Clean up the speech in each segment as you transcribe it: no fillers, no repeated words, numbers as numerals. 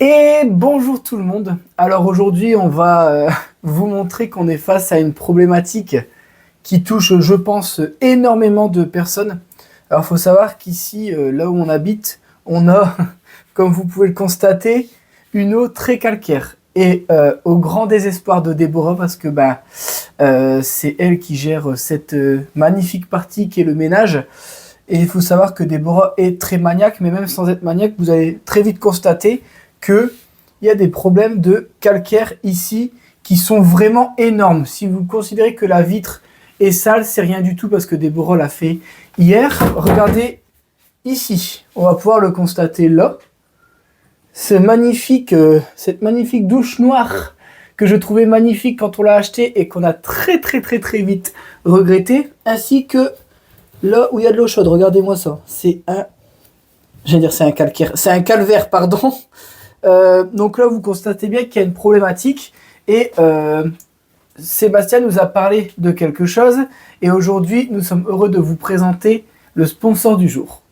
Et bonjour tout le monde. Alors aujourd'hui, on va vous montrer qu'on est face à une problématique qui touche, je pense, énormément de personnes. Alors il faut savoir qu'ici, là où on habite, on a, comme vous pouvez le constater, une eau très calcaire. Et au grand désespoir de Déborah, parce que c'est elle qui gère cette magnifique partie qui est le ménage. Et il faut savoir que Déborah est très maniaque, mais même sans être maniaque, vous allez très vite constater qu'il y a des problèmes de calcaire ici qui sont vraiment énormes. Si vous considérez que la vitre est sale, c'est rien du tout parce que Déborah l'a fait hier. Regardez ici, on va pouvoir le constater là. Cette magnifique douche noire que je trouvais magnifique quand on l'a acheté et qu'on a très vite regretté, ainsi que là où il y a de l'eau chaude. Regardez-moi ça, c'est un calcaire, c'est un calvaire, pardon. Donc là, vous constatez bien qu'il y a une problématique et Sébastien nous a parlé de quelque chose et aujourd'hui, nous sommes heureux de vous présenter le sponsor du jour.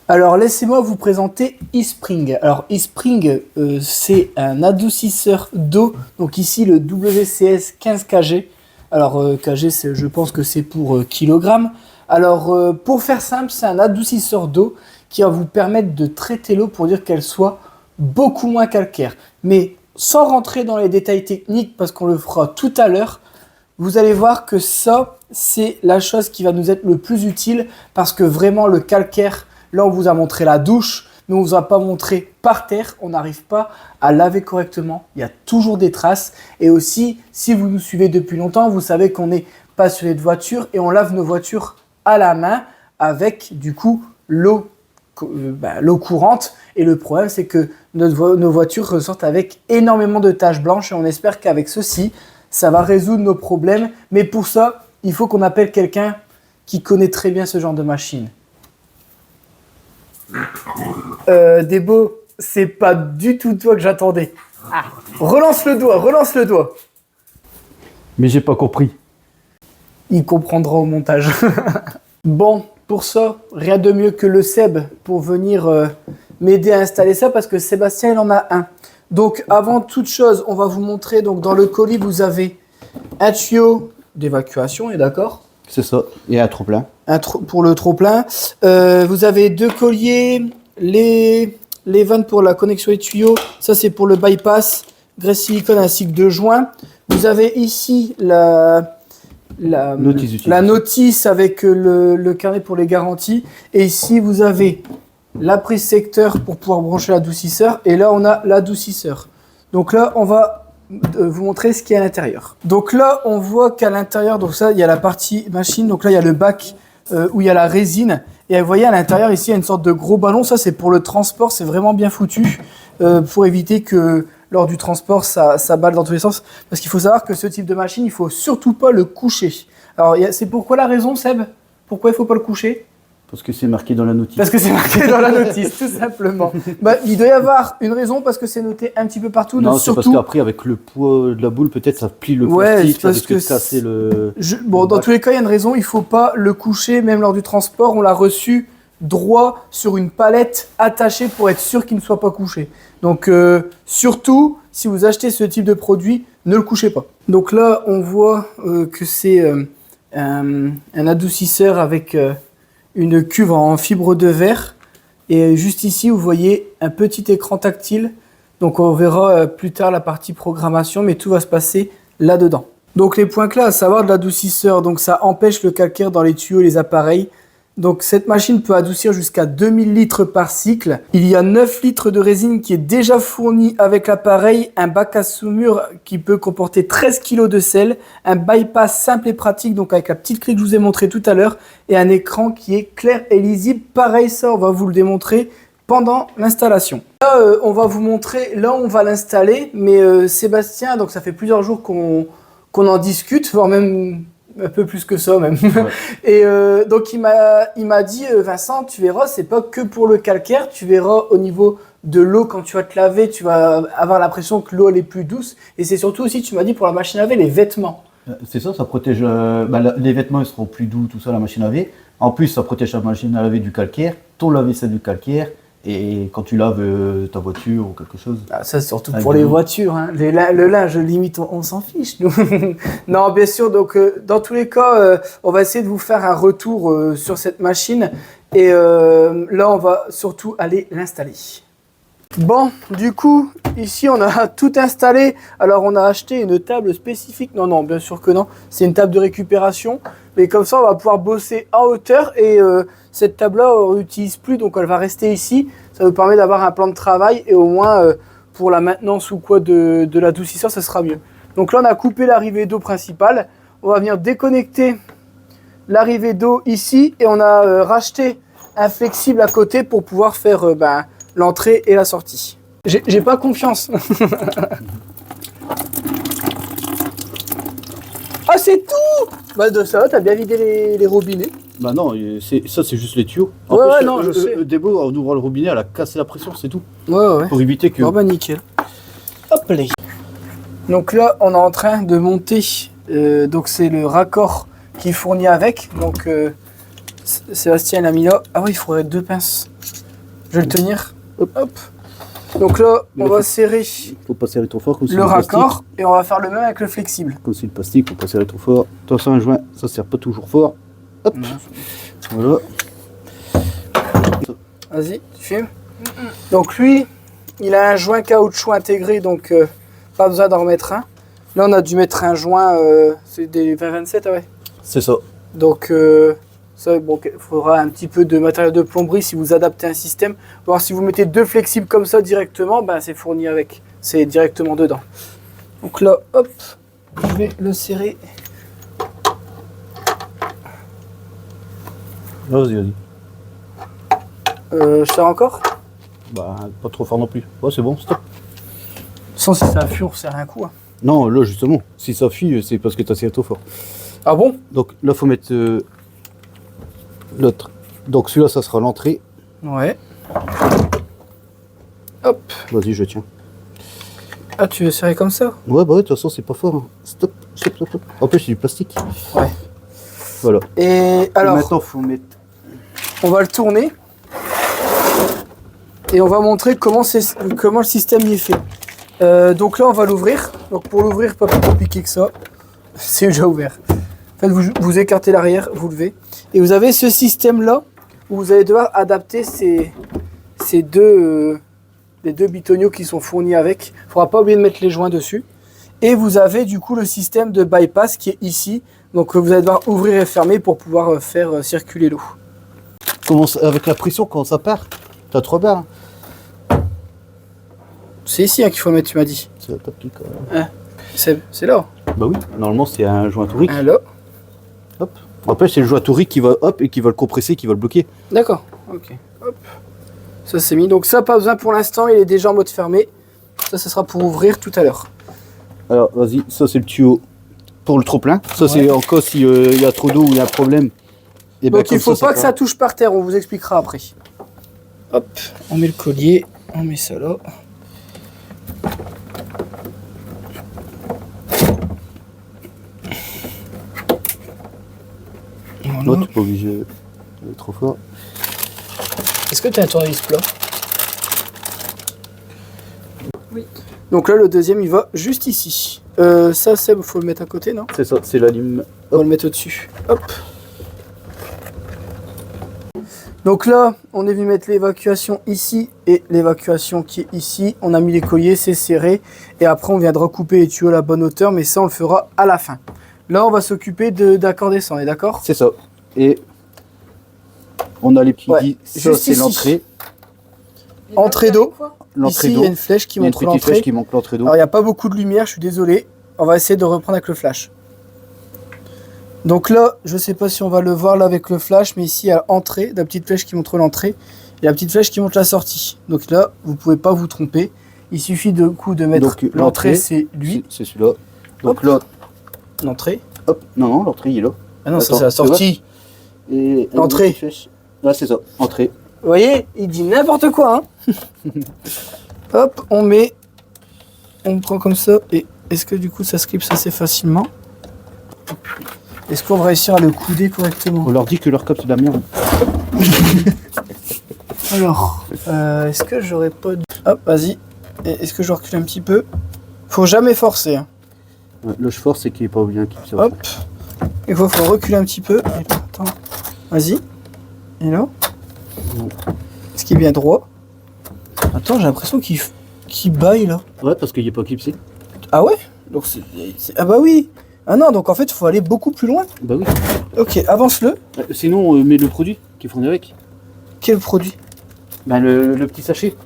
Alors, laissez-moi vous présenter eSpring. Alors, eSpring, c'est un adoucisseur d'eau. Donc ici, le WCS 15 kg. Alors, kg, je pense que c'est pour kilogramme. Alors, pour faire simple, c'est un adoucisseur d'eau qui va vous permettre de traiter l'eau pour dire qu'elle soit beaucoup moins calcaire. Mais sans rentrer dans les détails techniques, parce qu'on le fera tout à l'heure, vous allez voir que ça, c'est la chose qui va nous être le plus utile, parce que vraiment le calcaire, là on vous a montré la douche, mais on ne vous a pas montré par terre, on n'arrive pas à laver correctement, il y a toujours des traces. Et aussi, si vous nous suivez depuis longtemps, vous savez qu'on est passionné de voiture et on lave nos voitures à la main avec du coup l'eau courante, et le problème c'est que nos voitures ressortent avec énormément de taches blanches et on espère qu'avec ceci ça va résoudre nos problèmes, mais pour ça il faut qu'on appelle quelqu'un qui connaît très bien ce genre de machine. Débo, c'est pas du tout toi que j'attendais. Relance le doigt. Mais j'ai pas compris. Il comprendra au montage. Bon, pour ça, rien de mieux que le Seb pour venir m'aider à installer ça, parce que Sébastien, il en a un. Donc, avant toute chose, on va vous montrer. Donc, dans le colis, vous avez un tuyau d'évacuation, et d'accord ? C'est ça, et un trop-plein. Pour le trop-plein. Vous avez deux colliers, les vannes pour la connexion des tuyaux. Ça, c'est pour le bypass, graisse silicone ainsi que deux joints. Vous avez ici la notice avec le carnet pour les garanties. Et ici, vous avez la prise secteur pour pouvoir brancher l'adoucisseur. Et là, on a l'adoucisseur. Donc là, on va vous montrer ce qu'il y a à l'intérieur. Donc là, on voit qu'à l'intérieur, donc ça, il y a la partie machine. Donc là, il y a le bac où il y a la résine. Et vous voyez, à l'intérieur, ici, il y a une sorte de gros ballon. Ça, c'est pour le transport. C'est vraiment bien foutu pour éviter que lors du transport, ça balle dans tous les sens. Parce qu'il faut savoir que ce type de machine, il ne faut surtout pas le coucher. Alors, c'est pourquoi la raison, Seb ? Pourquoi il ne faut pas le coucher ? Parce que c'est marqué dans la notice. Parce que c'est marqué dans la notice, tout simplement. Il doit y avoir une raison, parce que c'est noté un petit peu partout. Non, c'est parce qu'après, avec le poids de la boule, peut-être ça plie le plastique, ça risque de casser le... Dans tous les cas, il y a une raison, il ne faut pas le coucher, même lors du transport. On l'a reçu droit sur une palette attachée pour être sûr qu'il ne soit pas couché. Donc, surtout, si vous achetez ce type de produit, ne le couchez pas. Donc là, on voit que c'est un adoucisseur avec une cuve en fibre de verre. Et juste ici, vous voyez un petit écran tactile. Donc, on verra plus tard la partie programmation, mais tout va se passer là-dedans. Donc, les points clés à savoir de l'adoucisseur. Donc, ça empêche le calcaire dans les tuyaux et les appareils. Donc, cette machine peut adoucir jusqu'à 2000 litres par cycle. Il y a 9 litres de résine qui est déjà fournie avec l'appareil, un bac à saumure qui peut comporter 13 kg de sel, un bypass simple et pratique, donc avec la petite clé que je vous ai montré tout à l'heure, et un écran qui est clair et lisible. Pareil, ça, on va vous le démontrer pendant l'installation. Là, on va vous montrer, là, on va l'installer, mais Sébastien, donc ça fait plusieurs jours qu'on en discute, voire même un peu plus que ça même. Ouais. Et donc il m'a dit Vincent, tu verras, c'est pas que pour le calcaire, tu verras au niveau de l'eau quand tu vas te laver, tu vas avoir l'impression que l'eau elle est plus douce, et c'est surtout aussi, tu m'as dit, pour la machine à laver, les vêtements. C'est ça, ça protège les vêtements, ils seront plus doux, tout ça, la machine à laver. En plus, ça protège la machine à laver du calcaire, ton lave-vaisselle du calcaire, Et quand tu laves ta voiture ou quelque chose. Ah, ça, surtout pour les voitures. Hein. Le linge, limite, on s'en fiche, nous. Non, bien sûr. Donc, dans tous les cas, on va essayer de vous faire un retour sur cette machine. Et là, on va surtout aller l'installer. Bon, du coup, ici, on a tout installé. Alors, on a acheté une table spécifique. Non, bien sûr que non. C'est une table de récupération. Mais comme ça, on va pouvoir bosser en hauteur. Et cette table-là, on ne l'utilise plus. Donc, elle va rester ici. Ça nous permet d'avoir un plan de travail. Et au moins, pour la maintenance ou quoi de l'adoucisseur, ça sera mieux. Donc là, on a coupé l'arrivée d'eau principale. On va venir déconnecter l'arrivée d'eau ici. Et on a racheté un flexible à côté pour pouvoir faire... l'entrée et la sortie. J'ai pas confiance. Ah, c'est tout. Bah, ça va, t'as bien vidé les robinets. Bah non, ça c'est juste les tuyaux. Ouais, non, je sais. Débo, en ouvrant le robinet, elle a cassé la pression, c'est tout. Ouais. Pour éviter que... Oh bah nickel. Hop là. Donc là, on est en train de monter. Donc c'est le raccord qui est fourni avec. Donc Sébastien l'a mis là. Ah oui, il faudrait 2 pinces. Je vais le tenir. Hop. Donc là, on va serrer. Faut pas serrer trop fort comme le raccord et on va faire le même avec le flexible. Comme c'est le plastique, faut pas serrer trop fort. Attention, un joint, ça sert pas toujours fort. Hop. Non. Voilà. Vas-y, tu filmes. Donc lui, il a un joint caoutchouc intégré, donc pas besoin d'en remettre un. Là, on a dû mettre un joint, c'est des 20-27, ouais. C'est ça. Donc ça, bon, il faudra un petit peu de matériel de plomberie si vous adaptez un système. Alors si vous mettez 2 flexibles comme ça directement, c'est fourni avec, c'est directement dedans. Donc là, hop, je vais le serrer. Vas-y. Je serre encore? Bah, pas trop fort non plus. Ouais, c'est bon, stop. Sans si ça fuit, on serre un coup. Hein. Non, là, justement, si ça fuit, c'est parce que t'as serré trop fort. Ah bon? Donc là, faut mettre l'autre. Donc celui-là, ça sera l'entrée. Ouais. Hop. Vas-y, je tiens. Ah, tu veux serrer comme ça? Ouais, bah ouais, de toute façon, c'est pas fort. Hein. Stop. En plus, c'est du plastique. Ouais. Voilà. Et alors, maintenant, faut mettre... on va le tourner. Et on va montrer comment le système y est fait. Donc là, on va l'ouvrir. Donc pour l'ouvrir, pas plus compliqué que ça. C'est déjà ouvert. En fait, vous écartez l'arrière, vous levez. Et vous avez ce système-là où vous allez devoir adapter les deux bitoniaux qui sont fournis avec. Il ne faudra pas oublier de mettre les joints dessus. Et vous avez du coup le système de bypass qui est ici. Donc vous allez devoir ouvrir et fermer pour pouvoir faire circuler l'eau. Avec la pression, quand ça part, t'as trop bien. C'est ici qu'il faut le mettre, tu m'as dit. C'est pas petit quand même. C'est là. Bah oui, normalement c'est un joint tourique. Là. Hop. Après c'est le joint tourique qui va hop et qui va le compresser, qui va le bloquer. D'accord. Ok. Hop. Ça c'est mis. Donc ça pas besoin pour l'instant, il est déjà en mode fermé. Ça sera pour ouvrir tout à l'heure. Alors vas-y, ça c'est le tuyau pour le trop plein. Ça c'est en cas s'il y a trop d'eau ou il y a un problème. Et donc il faut pas que ça touche par terre, on vous expliquera après. Hop, on met le collier, on met ça là. Là, tu es pas obligé d'aller trop fort. Est-ce que tu as un tournevis plat? Oui. Donc là, le deuxième, il va juste ici. Ça, il faut le mettre à côté, non? C'est ça, c'est la lime. On va le mettre au-dessus. Hop. Donc là, on est venu mettre l'évacuation ici et l'évacuation qui est ici. On a mis les colliers, c'est serré. Et après, on vient de recouper les tuyaux à la bonne hauteur, mais ça, on le fera à la fin. Là, on va s'occuper d'accorder ça, on est d'accord? C'est ça. Et on a les petits guides. Ça, c'est l'entrée. Entrée d'eau. Ici, il y a une flèche qui montre l'entrée. Alors, il n'y a pas beaucoup de lumière, je suis désolé. On va essayer de reprendre avec le flash. Donc là, je ne sais pas si on va le voir là avec le flash, mais ici, il y a l'entrée, la petite flèche qui montre l'entrée et la petite flèche qui montre la sortie. Donc là, vous ne pouvez pas vous tromper. Il suffit de mettre l'entrée, c'est lui. C'est celui-là. Donc là, l'entrée. Hop, non, l'entrée, il est là. Ah non, ça c'est la sortie. Et l'entrée. Là, c'est ça, entrée. Vous voyez, il dit n'importe quoi. Hein. Hop, on prend comme ça. Et est-ce que du coup, ça se clipse assez facilement? Est-ce qu'on va réussir à le couder correctement? On leur dit que leur cap c'est de la merde. Alors, est-ce que j'aurais pas... Hop, vas-y. Est-ce que je recule un petit peu? Faut jamais forcer. Hein. Ouais, là je force, c'est qu'il est pas bien. Hop. Il faut reculer un petit peu. Attends. Vas-y. Et là? Est-ce qu'il est bien droit? Attends, j'ai l'impression qu'il baille là. Ouais, parce qu'il est pas clipsé. Ah ouais? Donc ah bah oui. Ah non, donc en fait, il faut aller beaucoup plus loin. Bah oui. Ok, avance-le. Sinon, mets le produit qui est fourni avec. Quel produit? Bah le petit sachet.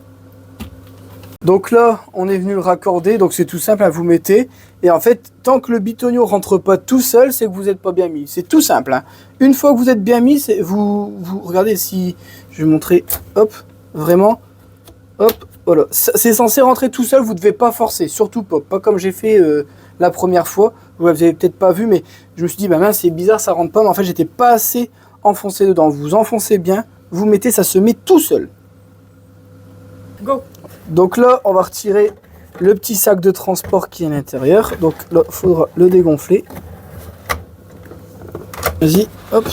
Donc là, on est venu le raccorder, donc c'est tout simple, hein, vous mettez. Et en fait, tant que le bitonio rentre pas tout seul, c'est que vous n'êtes pas bien mis. C'est tout simple. Hein. Une fois que vous êtes bien mis, vous regardez si... Je vais montrer, hop, vraiment, hop, voilà. C'est censé rentrer tout seul, vous ne devez pas forcer, surtout pas comme j'ai fait la première fois. Vous avez peut-être pas vu, mais je me suis dit, bah mince, c'est bizarre, ça rentre pas. Mais en fait, j'étais pas assez enfoncé dedans. Vous enfoncez bien, vous mettez, ça se met tout seul. Go. Donc là, on va retirer le petit sac de transport qui est à l'intérieur. Donc là, il faudra le dégonfler. Vas-y, hop.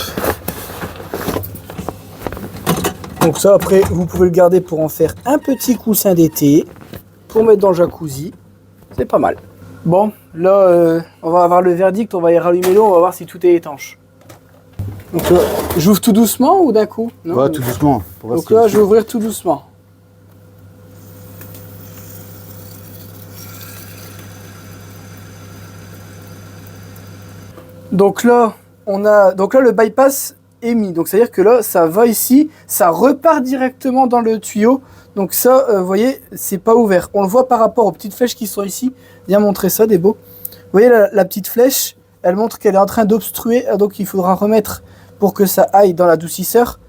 Donc ça, après, vous pouvez le garder pour en faire un petit coussin d'été, pour mettre dans le jacuzzi. C'est pas mal. Bon, là, on va avoir le verdict, on va y rallumer l'eau, on va voir si tout est étanche. Donc là, j'ouvre tout doucement ou d'un coup? Non, ouais, tout doucement. Donc là, je vais ouvrir tout doucement. Donc là, le bypass est mis. Donc c'est-à-dire que là, ça va ici, ça repart directement dans le tuyau. Donc ça, vous voyez, c'est pas ouvert. On le voit par rapport aux petites flèches qui sont ici. Viens montrer ça, Débo. Vous voyez la petite flèche, elle montre qu'elle est en train d'obstruer. Donc il faudra remettre pour que ça aille dans l'adoucisseur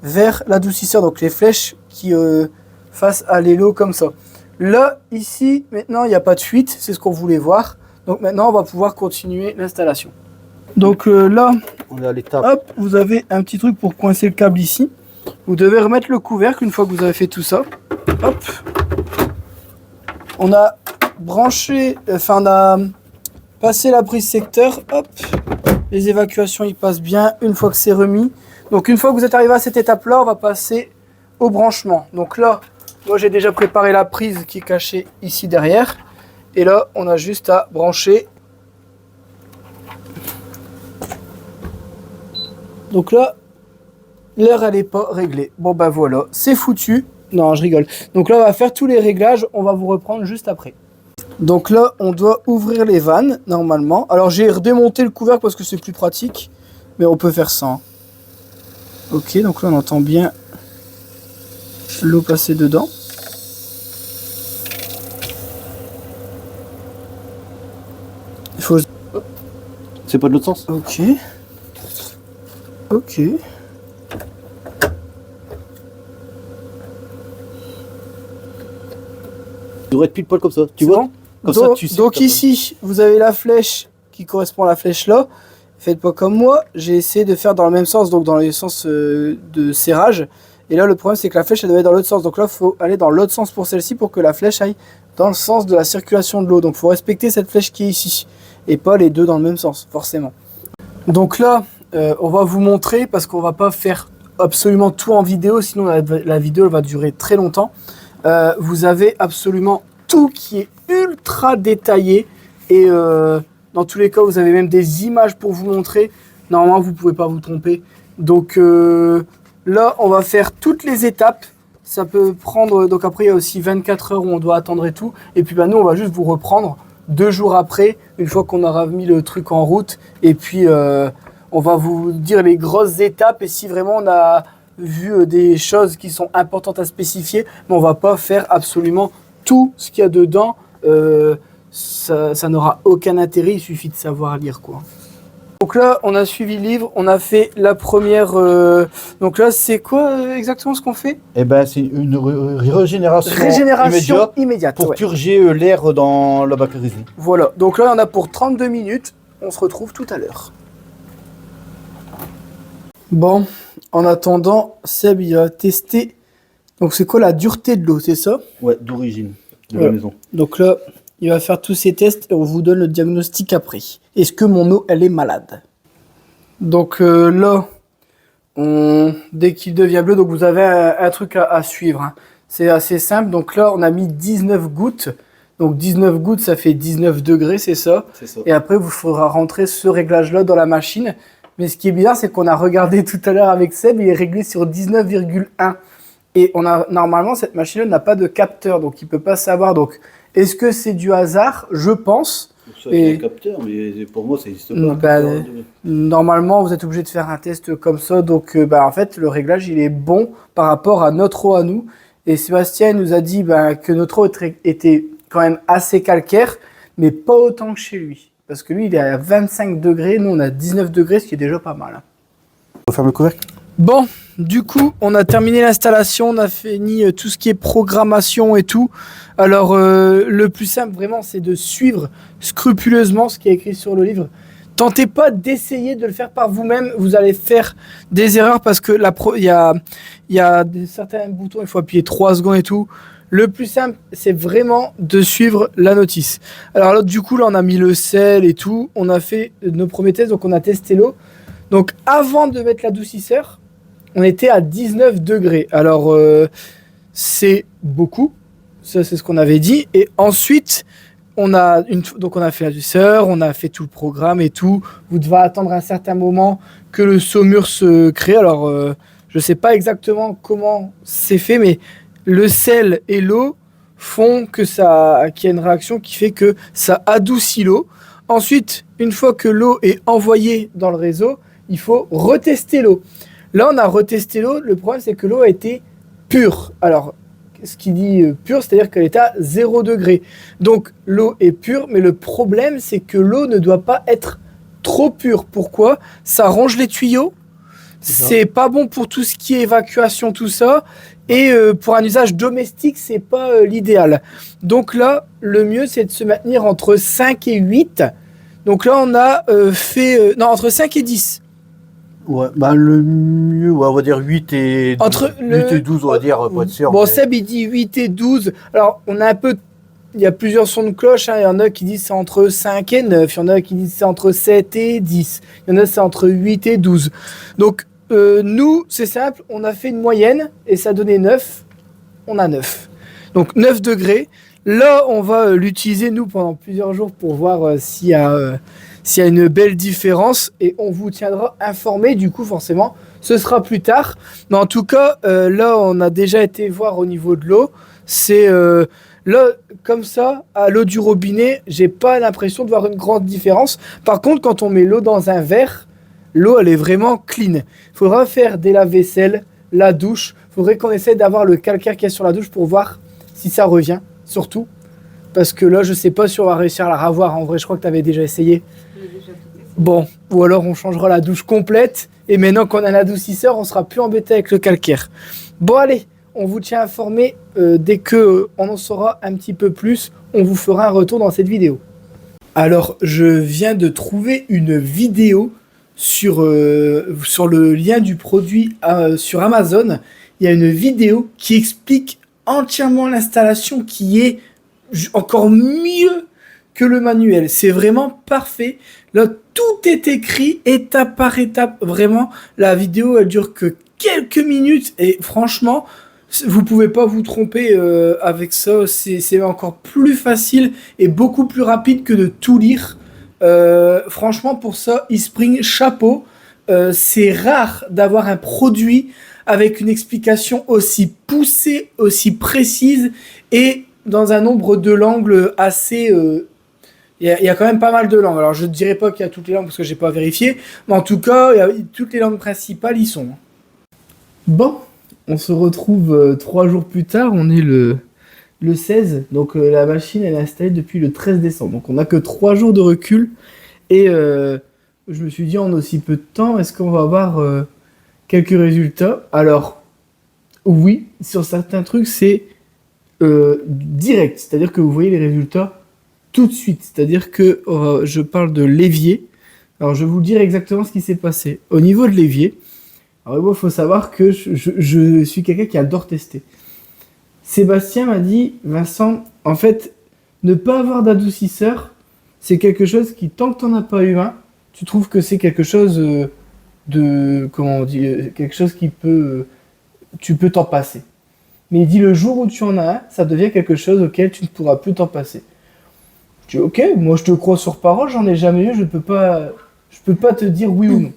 vers l'adoucisseur. Donc les flèches qui fassent aller l'eau comme ça. Là, ici, maintenant, il n'y a pas de fuite. C'est ce qu'on voulait voir. Donc maintenant, on va pouvoir continuer l'installation. Donc là, on est à l'étape. Hop, vous avez un petit truc pour coincer le câble ici. Vous devez remettre le couvercle une fois que vous avez fait tout ça. Hop. On a branché, on a passé la prise secteur. Hop. Les évacuations, ils passent bien une fois que c'est remis. Donc une fois que vous êtes arrivé à cette étape-là, on va passer au branchement. Donc là, moi j'ai déjà préparé la prise qui est cachée ici derrière. Et là, on a juste à brancher. Donc là, l'heure elle n'est pas réglée. Bon ben voilà, c'est foutu. Non, je rigole. Donc là, on va faire tous les réglages. On va vous reprendre juste après. Donc là, on doit ouvrir les vannes, normalement. Alors j'ai redémonté le couvercle parce que c'est plus pratique. Mais on peut faire ça. Hein. Ok, donc là, on entend bien l'eau passer dedans. Il faut... C'est pas de l'autre sens? Ok. Ok. Il devrait être pile poil comme ça, tu vois bon comme donc, ça, tu sais. Donc ici, vous avez la flèche qui correspond à la flèche là. Faites pas comme moi, j'ai essayé de faire dans le même sens, donc dans le sens de serrage. Et là, le problème, c'est que la flèche, elle doit aller dans l'autre sens. Donc là, il faut aller dans l'autre sens pour celle-ci pour que la flèche aille dans le sens de la circulation de l'eau. Donc il faut respecter cette flèche qui est ici. Et pas les deux dans le même sens, forcément. Donc là, on va vous montrer, parce qu'on va pas faire absolument tout en vidéo, sinon la vidéo elle va durer très longtemps. Vous avez absolument tout qui est ultra détaillé et dans tous les cas vous avez même des images pour vous montrer. Normalement vous pouvez pas vous tromper. Donc là on va faire toutes les étapes. Ça peut prendre, donc après il y a aussi 24 heures où on doit attendre et tout. Et puis bah, nous on va juste vous reprendre 2 jours après, une fois qu'on aura mis le truc en route. Et puis on va vous dire les grosses étapes et si vraiment on a vu des choses qui sont importantes à spécifier, mais on va pas faire absolument tout ce qu'il y a dedans. Ça n'aura aucun intérêt, il suffit de savoir lire quoi. Donc là, on a suivi le livre, on a fait la première... Donc là, c'est quoi exactement ce qu'on fait? Eh ben, c'est une régénération immédiate pour ouais. purger l'air dans la bactérie. Voilà, donc là, on a pour 32 minutes. On se retrouve tout à l'heure. Bon, en attendant, Seb, il va tester. Donc c'est quoi la dureté de l'eau, c'est ça? Ouais, d'origine, de la maison. Donc là... il va faire tous ces tests et on vous donne le diagnostic après. Est-ce que mon eau, elle est malade? Donc là, dès qu'il devient bleu, donc vous avez un truc à suivre, hein. C'est assez simple. Donc là, on a mis 19 gouttes. Donc 19 gouttes, ça fait 19 degrés, c'est ça. C'est ça. Et après, vous faudra rentrer ce réglage-là dans la machine. Mais ce qui est bizarre, c'est qu'on a regardé tout à l'heure avec Seb, il est réglé sur 19,1. Et normalement, cette machine-là n'a pas de capteur, donc il ne peut pas savoir. Donc, est-ce que c'est du hasard? Je pense. Ça, c'est un capteur, mais pour moi, ça n'existe pas. Bah, normalement, vous êtes obligé de faire un test comme ça. Donc, en fait, le réglage, il est bon par rapport à notre eau à nous. Et Sébastien nous a dit que notre eau était quand même assez calcaire, mais pas autant que chez lui. Parce que lui, il est à 25 degrés, nous, on a 19 degrés, ce qui est déjà pas mal. On ferme le couvercle. Bon, du coup, on a terminé l'installation, on a fini tout ce qui est programmation et tout. Alors, le plus simple, vraiment, c'est de suivre scrupuleusement ce qui est écrit sur le livre. Tentez pas d'essayer de le faire par vous-même, vous allez faire des erreurs parce que il y a certains boutons, il faut appuyer 3 secondes et tout. Le plus simple, c'est vraiment de suivre la notice. Alors là, du coup, là, on a mis le sel et tout. On a fait nos premiers tests, donc on a testé l'eau. Donc, avant de mettre l'adoucisseur, on était à 19 degrés. Alors, c'est beaucoup. Ça, c'est ce qu'on avait dit. Et ensuite, on a fait l'adoucisseur, on a fait tout le programme et tout. Vous devez attendre un certain moment que le saumure se crée. Alors, je ne sais pas exactement comment c'est fait, mais le sel et l'eau font qu'il y a une réaction qui fait que ça adoucit l'eau. Ensuite, une fois que l'eau est envoyée dans le réseau, il faut retester l'eau. Là, on a retesté l'eau. Le problème, c'est que l'eau a été pure. Alors, ce qui dit pure, c'est-à-dire qu'elle est à 0 degré. Donc, l'eau est pure, mais le problème, c'est que l'eau ne doit pas être trop pure. Pourquoi? Ça ronge les tuyaux. C'est pas bon pour tout ce qui est évacuation, tout ça. Et pour un usage domestique, c'est pas l'idéal. Donc là, le mieux, c'est de se maintenir entre 5 et 8. Donc là, on a entre 5 et 10. Ouais, le mieux, on va dire 8 et 12. 8 et 12, on va dire, pour être sûr. Bon, mais... Seb, il dit 8 et 12. Alors, on a un peu... Il y a plusieurs sons de cloche, hein. Il y en a qui disent c'est entre 5 et 9. Il y en a qui disent c'est entre 7 et 10. Il y en a c'est entre 8 et 12. Donc, nous, c'est simple. On a fait une moyenne et ça donnait 9. On a 9. Donc, 9 degrés. Là, on va l'utiliser, nous, pendant plusieurs jours pour voir s'il y a une belle différence. Et on vous tiendra informé. Du coup, forcément, ce sera plus tard. Mais en tout cas, là, on a déjà été voir au niveau de l'eau. C'est... là, comme ça, à l'eau du robinet, j'ai pas l'impression de voir une grande différence. Par contre, quand on met l'eau dans un verre, l'eau, elle est vraiment clean. Il faudra faire des lave-vaisselle, la douche. Il faudrait qu'on essaie d'avoir le calcaire qu'il y a sur la douche pour voir si ça revient, surtout. Parce que là, je sais pas si on va réussir à la revoir. En vrai, je crois que tu avais déjà essayé. Bon, ou alors on changera la douche complète. Et maintenant qu'on a l'adoucisseur, on sera plus embêté avec le calcaire. Bon, allez. On vous tient informé dès qu'on en saura un petit peu plus. On vous fera un retour dans cette vidéo. Alors, je viens de trouver une vidéo sur le lien du produit sur Amazon. Il y a une vidéo qui explique entièrement l'installation qui est encore mieux que le manuel. C'est vraiment parfait. Là, tout est écrit étape par étape. Vraiment, la vidéo, elle dure que quelques minutes et franchement... Vous pouvez pas vous tromper avec ça, c'est encore plus facile et beaucoup plus rapide que de tout lire. Franchement, pour ça, eSpring, chapeau. C'est rare d'avoir un produit avec une explication aussi poussée, aussi précise et dans un nombre de langues assez... Il y a quand même pas mal de langues. Alors, je ne dirais pas qu'il y a toutes les langues parce que j'ai pas vérifié, mais en tout cas, toutes les langues principales y sont. Bon. On se retrouve 3 jours plus tard, on est le 16, donc la machine elle est installée depuis le 13 décembre. Donc on n'a que 3 jours de recul et je me suis dit en aussi peu de temps, est-ce qu'on va avoir quelques résultats? Alors oui, sur certains trucs c'est direct, c'est-à-dire que vous voyez les résultats tout de suite. C'est-à-dire que je parle de l'évier. Alors je vais vous dire exactement ce qui s'est passé. Au niveau de l'évier, alors il faut savoir que je suis quelqu'un qui adore tester. Sébastien m'a dit, Vincent, en fait, ne pas avoir d'adoucisseur, c'est quelque chose qui, tant que tu n'en as pas eu un, tu trouves que c'est quelque chose comment on dit, quelque chose qui peut, tu peux t'en passer. Mais il dit le jour où tu en as un, ça devient quelque chose auquel tu ne pourras plus t'en passer. Je dis ok, moi je te crois sur parole, j'en ai jamais eu, je peux pas te dire oui ou non.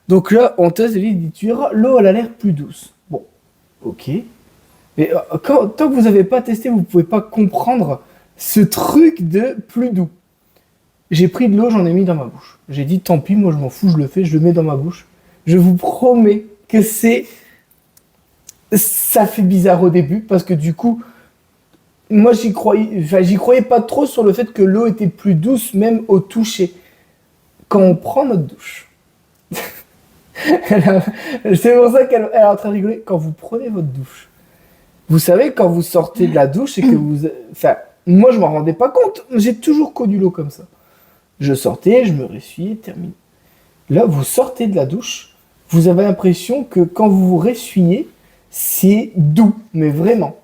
Donc là, on teste et il dit tu verras, l'eau elle a l'air plus douce. Bon, ok. Mais tant que vous n'avez pas testé, vous ne pouvez pas comprendre ce truc de plus doux. J'ai pris de l'eau, j'en ai mis dans ma bouche. J'ai dit tant pis, moi je m'en fous, je le fais, je le mets dans ma bouche. Je vous promets que ça fait bizarre au début parce que du coup, moi j'y croyais pas trop sur le fait que l'eau était plus douce même au toucher. Quand on prend notre douche, c'est pour ça qu'elle est en train de rigoler. Quand vous prenez votre douche, vous savez quand vous sortez de la douche et que vous, enfin, moi je m'en rendais pas compte. J'ai toujours connu l'eau comme ça. Je sortais, je me ressuyais, terminé. Là, vous sortez de la douche, vous avez l'impression que quand vous vous ressuyez, c'est doux, mais vraiment.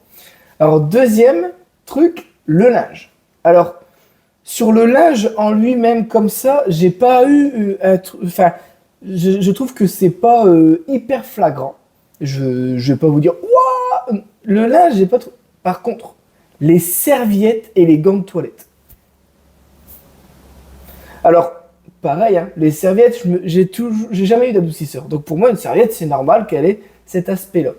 Alors, deuxième truc, le linge. Alors, sur le linge en lui-même comme ça, j'ai pas eu enfin, je trouve que c'est pas hyper flagrant. Je vais pas vous dire, waouh, le linge, j'ai pas trop. Par contre, les serviettes et les gants de toilette. Alors, pareil, hein, les serviettes, j'ai jamais eu d'adoucisseur. Donc pour moi, une serviette, c'est normal qu'elle ait cet aspect-là.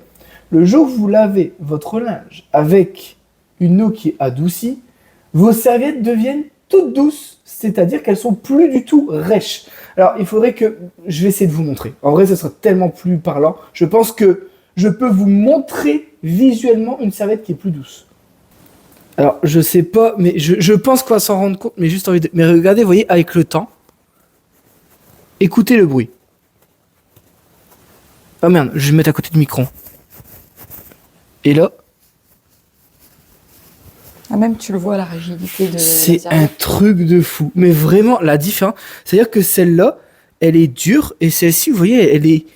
Le jour où vous lavez votre linge avec une eau qui est adoucie, vos serviettes deviennent toutes douces, c'est-à-dire qu'elles sont plus du tout rêches. Alors, il faudrait que... Je vais essayer de vous montrer. En vrai, ce sera tellement plus parlant. Je pense que je peux vous montrer visuellement une serviette qui est plus douce. Alors, je sais pas, mais je pense qu'on va s'en rendre compte, mais juste envie de... Mais regardez, vous voyez, avec le temps, écoutez le bruit. Oh merde, je vais me mettre à côté du micro. Et là... Ah, même tu le vois, la rigidité de... C'est un truc de fou. Mais vraiment, la différence, c'est-à-dire que celle-là, elle est dure, et celle-ci, vous voyez, elle est...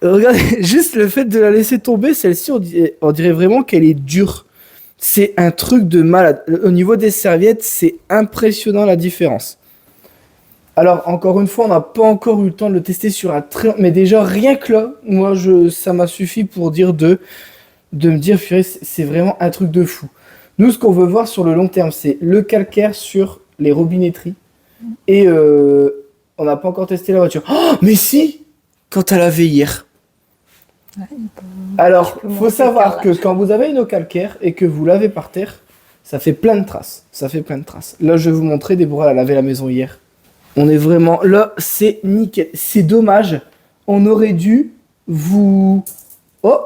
Regardez, juste le fait de la laisser tomber, celle-ci, on dirait vraiment qu'elle est dure. C'est un truc de malade. Au niveau des serviettes, c'est impressionnant la différence. Alors, encore une fois, on n'a pas encore eu le temps de le tester sur un très... Mais déjà, rien que là, moi, ça m'a suffi pour dire de me dire, purée, c'est vraiment un truc de fou. Nous, ce qu'on veut voir sur le long terme, c'est le calcaire sur les robinetteries. Et on n'a pas encore testé la voiture. Oh, mais si! Quand elle avait hier. Ouais, Alors, faut savoir que quand vous avez une eau calcaire et que vous lavez par terre, ça fait plein de traces. Ça fait plein de traces. Là, je vais vous montrer, Déborah a lavé la maison hier. On est vraiment... Là, c'est nickel. C'est dommage. On aurait dû vous... Oh,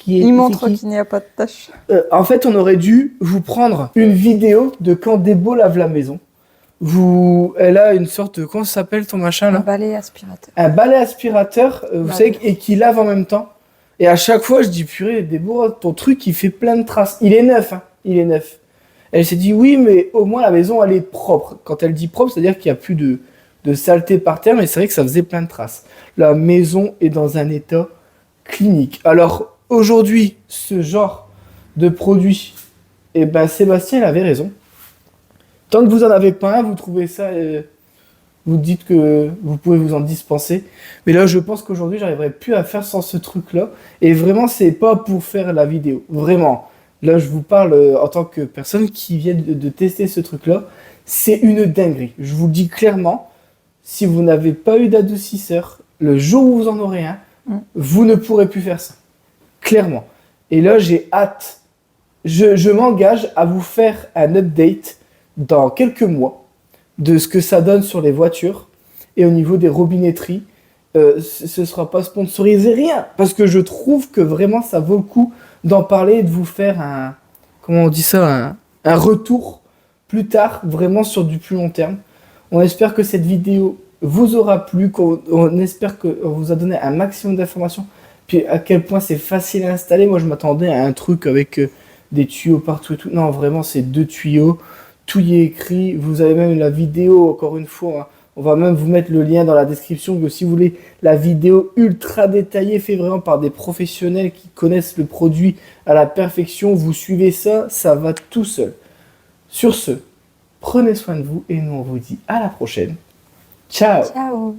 il montre qu'il n'y a pas de tache. En fait, on aurait dû vous prendre une vidéo de quand Débo lave la maison. Elle a une sorte de... Comment ça s'appelle ton machin là? Un balai aspirateur. Un balai aspirateur, vous savez, et qui lave en même temps. Et à chaque fois, je dis, purée, Déborah, ton truc, il fait plein de traces. Il est neuf, hein. Il est neuf. Elle s'est dit, oui, mais au moins la maison, elle est propre. Quand elle dit propre, c'est-à-dire qu'il n'y a plus de saleté par terre, mais c'est vrai que ça faisait plein de traces. La maison est dans un état clinique. Alors, aujourd'hui, ce genre de produit, eh ben, Sébastien, il avait raison. Tant que vous en avez pas un, vous trouvez ça, vous dites que vous pouvez vous en dispenser. Mais là, je pense qu'aujourd'hui, j'arriverai plus à faire sans ce truc-là. Et vraiment, c'est pas pour faire la vidéo. Vraiment. Là, je vous parle en tant que personne qui vient de tester ce truc-là. C'est une dinguerie. Je vous le dis clairement, si vous n'avez pas eu d'adoucisseur, le jour où vous en aurez un, vous ne pourrez plus faire ça. Clairement. Et là, j'ai hâte. Je m'engage à vous faire un update dans quelques mois de ce que ça donne sur les voitures et au niveau des robinetteries. Ce sera pas sponsorisé, rien, parce que je trouve que vraiment ça vaut le coup d'en parler et de vous faire un, comment on dit ça, un retour plus tard, vraiment sur du plus long terme. On espère que cette vidéo vous aura plu, on espère qu'on vous a donné un maximum d'informations, puis à quel point c'est facile à installer. Moi je m'attendais à un truc avec des tuyaux partout et tout. Non, vraiment c'est 2 tuyaux. Tout y est écrit, vous avez même la vidéo, encore une fois, hein. On va même vous mettre le lien dans la description, que si vous voulez la vidéo ultra détaillée, faite vraiment par des professionnels qui connaissent le produit à la perfection, vous suivez ça, ça va tout seul. Sur ce, prenez soin de vous et nous on vous dit à la prochaine. Ciao! Ciao!